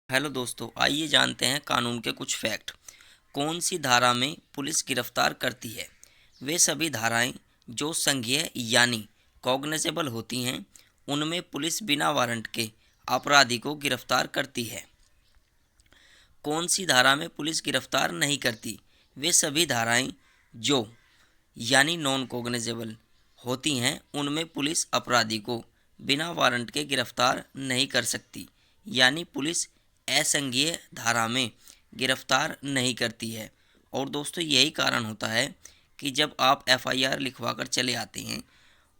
Hello दोस्तों, आइए जानते हैं कानून के कुछ फैक्ट। कौन सी धारा में पुलिस गिरफ्तार करती है? वे सभी धाराएं जो संज्ञेय यानी कॉग्निजेबल होती हैं, उनमें पुलिस बिना वारंट के अपराधी को गिरफ्तार करती है। कौन सी धारा में पुलिस गिरफ्तार नहीं करती? वे सभी धाराएं जो यानी नॉन कॉग्निजेबल होती हैं, उनमें पुलिस अपराधी को बिना वारंट के गिरफ्तार नहीं कर सकती, यानी पुलिस असंज्ञेय धारा में गिरफ्तार नहीं करती है। और दोस्तों, यही कारण होता है कि जब आप एफआईआर लिखवा कर चले आते हैं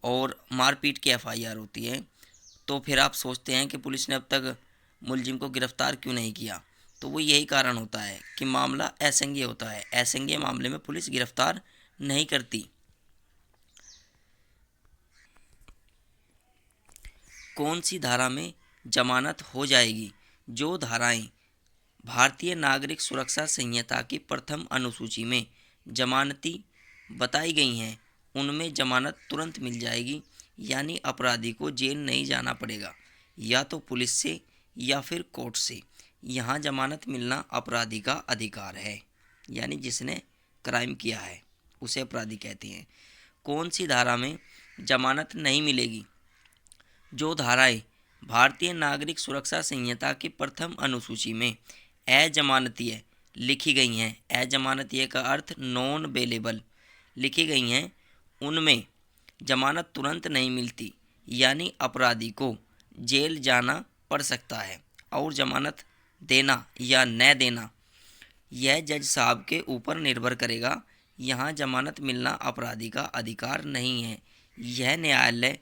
और मारपीट की एफआईआर होती है, तो फिर आप सोचते हैं कि पुलिस ने अब तक मुलजिम को गिरफ्तार क्यों नहीं किया। तो वो यही कारण होता है कि मामला असंज्ञेय होता है। असंज्ञेय मामले में पुलिस गिरफ्तार नहीं करती। कौन सी धारा में जमानत हो जाएगी? जो धाराएं भारतीय नागरिक सुरक्षा संहिता की प्रथम अनुसूची में जमानती बताई गई हैं, उनमें जमानत तुरंत मिल जाएगी, यानी अपराधी को जेल नहीं जाना पड़ेगा, या तो पुलिस से या फिर कोर्ट से। यहाँ जमानत मिलना अपराधी का अधिकार है, यानी जिसने क्राइम किया है उसे अपराधी कहते हैं। कौन सी धारा में जमानत नहीं मिलेगी? जो धाराएं भारतीय नागरिक सुरक्षा संहिता की प्रथम अनुसूची में अजमानतीय लिखी गई हैं, अजमानतीय का अर्थ नॉन बेलेबल लिखी गई हैं, उनमें जमानत तुरंत नहीं मिलती, यानी अपराधी को जेल जाना पड़ सकता है। और जमानत देना या न देना यह जज साहब के ऊपर निर्भर करेगा। यहाँ जमानत मिलना अपराधी का अधिकार नहीं है, यह न्यायालय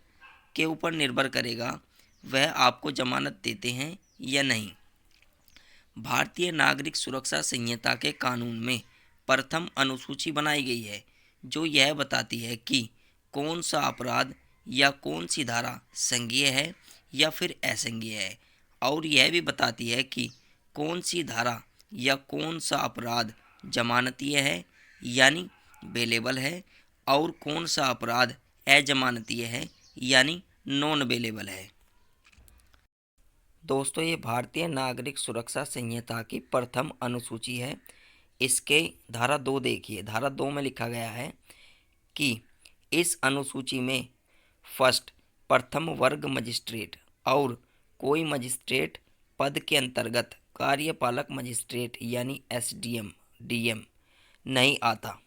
के ऊपर निर्भर करेगा वह आपको जमानत देते हैं या नहीं। भारतीय नागरिक सुरक्षा संहिता के कानून में प्रथम अनुसूची बनाई गई है, जो यह बताती है कि कौन सा अपराध या कौन सी धारा संज्ञेय है या फिर असंज्ञेय है, और यह भी बताती है कि कौन सी धारा या कौन सा अपराध जमानतीय है यानी बेलेबल है, और कौन सा अपराध अजमानतीय है यानी नॉन बेलेबल है। दोस्तों, ये भारतीय नागरिक सुरक्षा संहिता की प्रथम अनुसूची है। इसके धारा 2 देखिए। धारा 2 में लिखा गया है कि इस अनुसूची में फर्स्ट प्रथम वर्ग मजिस्ट्रेट और कोई मजिस्ट्रेट पद के अंतर्गत कार्यपालक मजिस्ट्रेट यानी एसडीएम डीएम नहीं आता।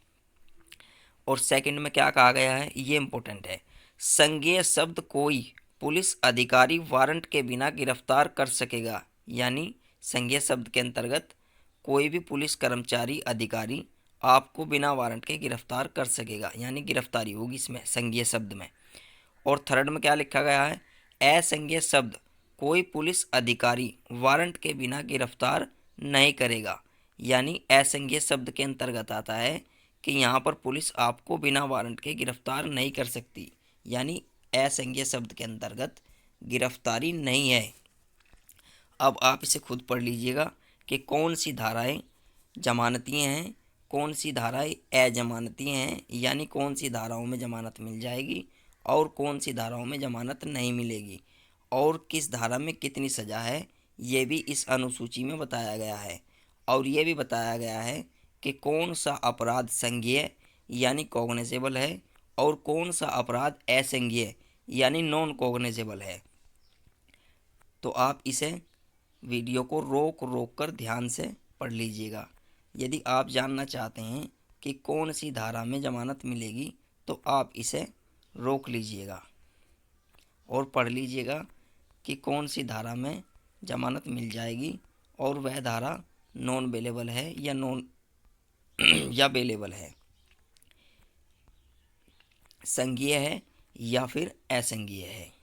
और सेकंड में क्या कहा गया है, ये इंपॉर्टेंट है। संज्ञेय शब्द कोई पुलिस अधिकारी वारंट के बिना गिरफ्तार कर सकेगा, यानी संज्ञेय शब्द के अंतर्गत कोई भी पुलिस कर्मचारी अधिकारी आपको बिना वारंट के गिरफ्तार कर सकेगा, यानी गिरफ्तारी होगी इसमें संज्ञेय शब्द में। और थर्ड में क्या लिखा गया है, असंज्ञेय शब्द कोई पुलिस अधिकारी वारंट के बिना गिरफ्तार नहीं करेगा, यानी असंज्ञेय शब्द के अंतर्गत आता है कि यहाँ पर पुलिस आपको बिना वारंट के गिरफ्तार नहीं कर सकती, यानी असंज्ञेय शब्द के अंतर्गत गिरफ्तारी नहीं है। अब आप इसे खुद पढ़ लीजिएगा कि कौन सी धाराएं जमानती हैं, कौन सी धाराएं अजमानती हैं, यानी कौन सी धाराओं में जमानत मिल जाएगी और कौन सी धाराओं में जमानत नहीं मिलेगी, और किस धारा में कितनी सज़ा है, ये भी इस अनुसूची में बताया गया है। और ये भी बताया गया है कि कौन सा अपराध संज्ञेय यानी कॉग्निजेबल है और कौन सा अपराध असंज्ञेय यानी नॉन कॉग्निजेबल है। तो आप इसे वीडियो को रोक रोक कर ध्यान से पढ़ लीजिएगा। यदि आप जानना चाहते हैं कि कौन सी धारा में ज़मानत मिलेगी, तो आप इसे रोक लीजिएगा और पढ़ लीजिएगा कि कौन सी धारा में ज़मानत मिल जाएगी और वह धारा नॉन बेलेबल है या नॉन या बेलेबल है, संज्ञेय है या फिर असंज्ञेय है।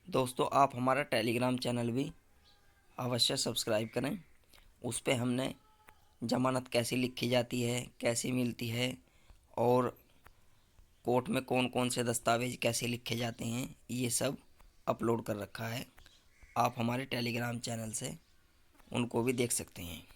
दोस्तों, आप हमारा टेलीग्राम चैनल भी अवश्य सब्सक्राइब करें उस पे हमने जमानत कैसे लिखी जाती है, कैसे मिलती है, और कोर्ट में कौन कौन से दस्तावेज कैसे लिखे जाते हैं, ये सब अपलोड कर रखा है। आप हमारे टेलीग्राम चैनल से उनको भी देख सकते हैं।